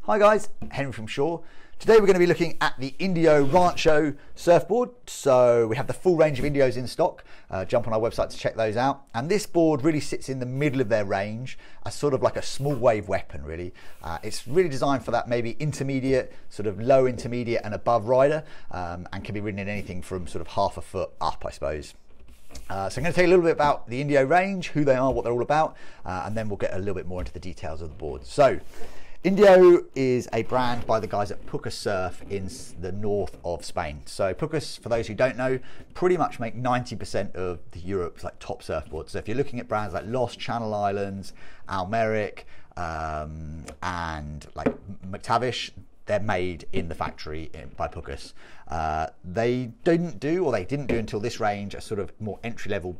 Hi guys, Henry from Shore. Today we're going to be looking at the Indio Rancho Surfboard. So we have the full range of Indios in stock. Jump on our website to check those out. And this board really sits in the middle of their range as sort of like a small wave weapon really. It's really designed for that maybe intermediate, sort of low intermediate and above rider, and can be ridden in anything from sort of half a foot up, I suppose. So I'm going to tell you a little bit about the Indio range, who they are, what they're all about, and then we'll get a little bit more into the details of the board. So Indio is a brand by the guys at Pucas Surf in the north of Spain. So Pucas, for those who don't know, pretty much make 90% of Europe's like top surfboards. So if you're looking at brands like Lost, Channel Islands, Almeric, and like McTavish, they're made in the factory by Pucas. They didn't do until this range a sort of more entry-level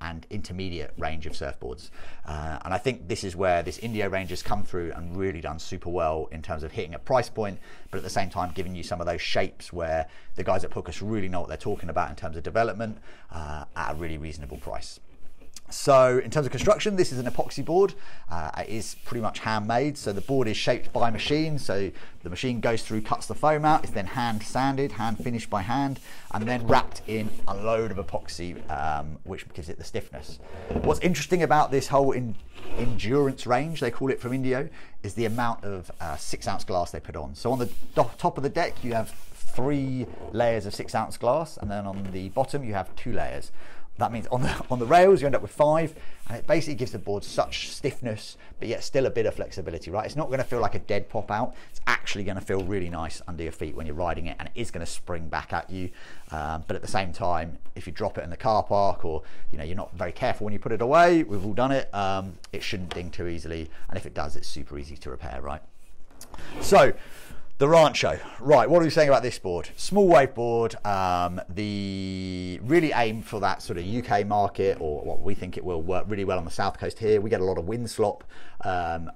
and intermediate range of surfboards, and I think this is where this Indio range has come through and really done super well in terms of hitting a price point, but at the same time giving you some of those shapes where the guys at Pucas really know what they're talking about in terms of development at a really reasonable price. So in terms of construction, this is an epoxy board. It is pretty much handmade, so the board is shaped by machine, so the machine goes through, cuts the foam out, it's then hand sanded, hand finished by hand, and then wrapped in a load of epoxy, which gives it the stiffness. What's interesting about this whole endurance range, they call it, from Indio, is the amount of 6-ounce glass they put on. So on the top of the deck you have 3 layers of 6-ounce glass, and then on the bottom you have 2 layers. That means on the rails you end up with 5, and it basically gives the board such stiffness, but yet still a bit of flexibility, right? It's not going to feel like a dead pop out. It's actually going to feel really nice under your feet when you're riding it, and it is going to spring back at you. But at the same time, if you drop it in the car park, or you're not very careful when you put it away, we've all done it. It shouldn't ding too easily, and if it does, it's super easy to repair, right? So the Rancho, right, what are we saying about this board? Small wave board, the really aim for that sort of UK market, or what we think it will work really well on the south coast here. We get a lot of wind slop,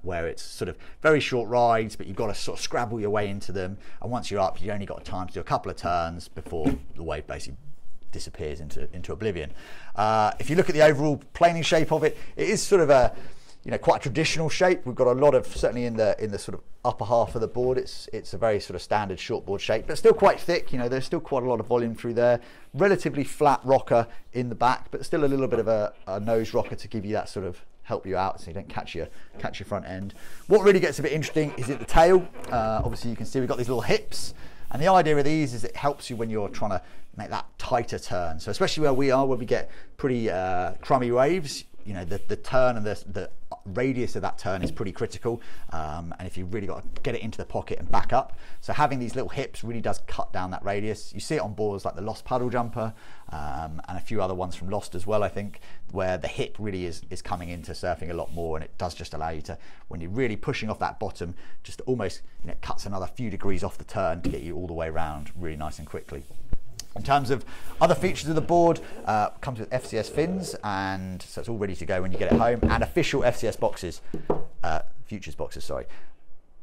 where it's sort of very short rides, but you've got to sort of scrabble your way into them, and once you're up, you've only got time to do a couple of turns before the wave basically disappears into oblivion. If you look at the overall planing shape of it, it is sort of a quite a traditional shape. We've got a lot of, certainly in the sort of upper half of the board, it's a very sort of standard shortboard shape, but still quite thick. There's still quite a lot of volume through there. Relatively flat rocker in the back, but still a little bit of a nose rocker to give you that sort of help you out so you don't catch your front end. What really gets a bit interesting is at the tail. Obviously you can see we've got these little hips, and the idea of these is it helps you when you're trying to make that tighter turn. So especially where we are, where we get pretty crummy waves, the turn and the radius of that turn is pretty critical, and if you really got to get it into the pocket and back up, so having these little hips really does cut down that radius. You see it on boards like the Lost Puddle Jumper, and a few other ones from Lost as well, I think, where the hip really is coming into surfing a lot more, and it does just allow you to, when you're really pushing off that bottom, just almost it cuts another few degrees off the turn to get you all the way around really nice and quickly. In terms of other features of the board, comes with FCS fins, and so it's all ready to go when you get it home, and official FCS boxes, futures boxes, sorry.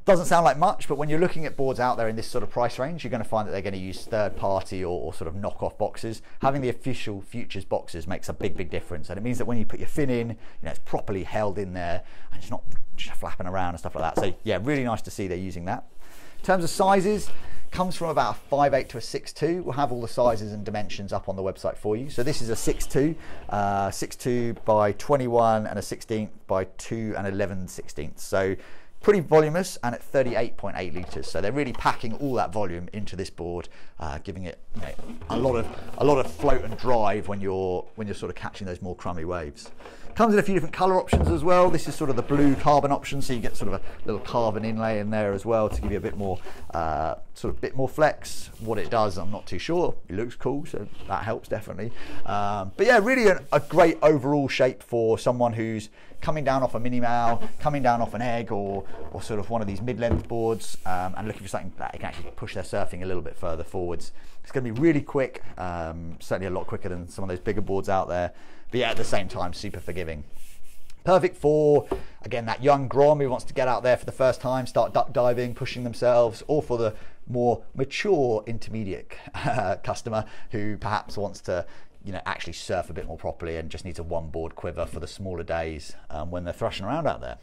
Doesn't sound like much, but when you're looking at boards out there in this sort of price range, you're going to find that they're going to use third-party or sort of knockoff boxes. Having the official futures boxes makes a big difference, and it means that when you put your fin in, it's properly held in there, and it's not just flapping around and stuff like that. So yeah, really nice to see they're using that. In terms of sizes, comes from about a 5'8" to a 6'2". We'll have all the sizes and dimensions up on the website for you. So this is a 6'2", 6'2" by 21 and a 16th by 2 and 11/16. So pretty voluminous, and at 38.8 litres. So they're really packing all that volume into this board, giving it a lot of float and drive when you're sort of catching those more crummy waves. Comes in a few different colour options as well. This is sort of the blue carbon option, so you get sort of a little carbon inlay in there as well to give you a bit more bit more flex. What it does, I'm not too sure. It looks cool, so that helps definitely. But yeah, really a great overall shape for someone who's coming down off a mini Mal, coming down off an egg, or sort of one of these mid-length boards, and looking for something that can actually push their surfing a little bit further forwards. It's going to be really quick, certainly a lot quicker than some of those bigger boards out there, but yeah, at the same time, super forgiving. Perfect for, again, that young Grom who wants to get out there for the first time, start duck diving, pushing themselves, or for the more mature intermediate customer who perhaps wants to actually surf a bit more properly and just needs a one board quiver for the smaller days when they're thrashing around out there.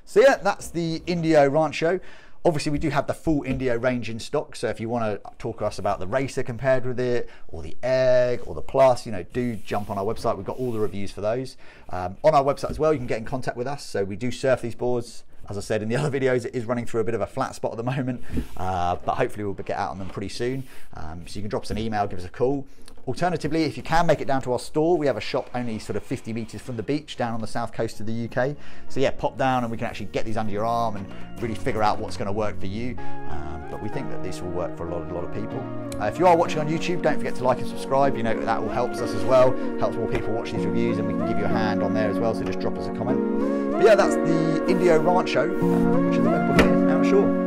So yeah, that's the Indio Rancho. Obviously, we do have the full Indio range in stock, so if you want to talk to us about the Racer compared with it, or the Egg, or the Plus, you know, do jump on our website. We've got all the reviews for those. On our website as well, you can get in contact with us. So we do surf these boards. As I said in the other videos, it is running through a bit of a flat spot at the moment, but hopefully we'll get out on them pretty soon. So you can drop us an email, give us a call. Alternatively, if you can make it down to our store, we have a shop only sort of 50 meters from the beach down on the south coast of the UK. So yeah, pop down and we can actually get these under your arm and really figure out what's going to work for you. But we think that this will work for a lot of people. If you are watching on YouTube, don't forget to like and subscribe. You know, that all helps us as well, helps more people watch these reviews, and we can give you a hand on there as well, so just drop us a comment. But yeah, that's the Indio Rancho, which is available here now, sure.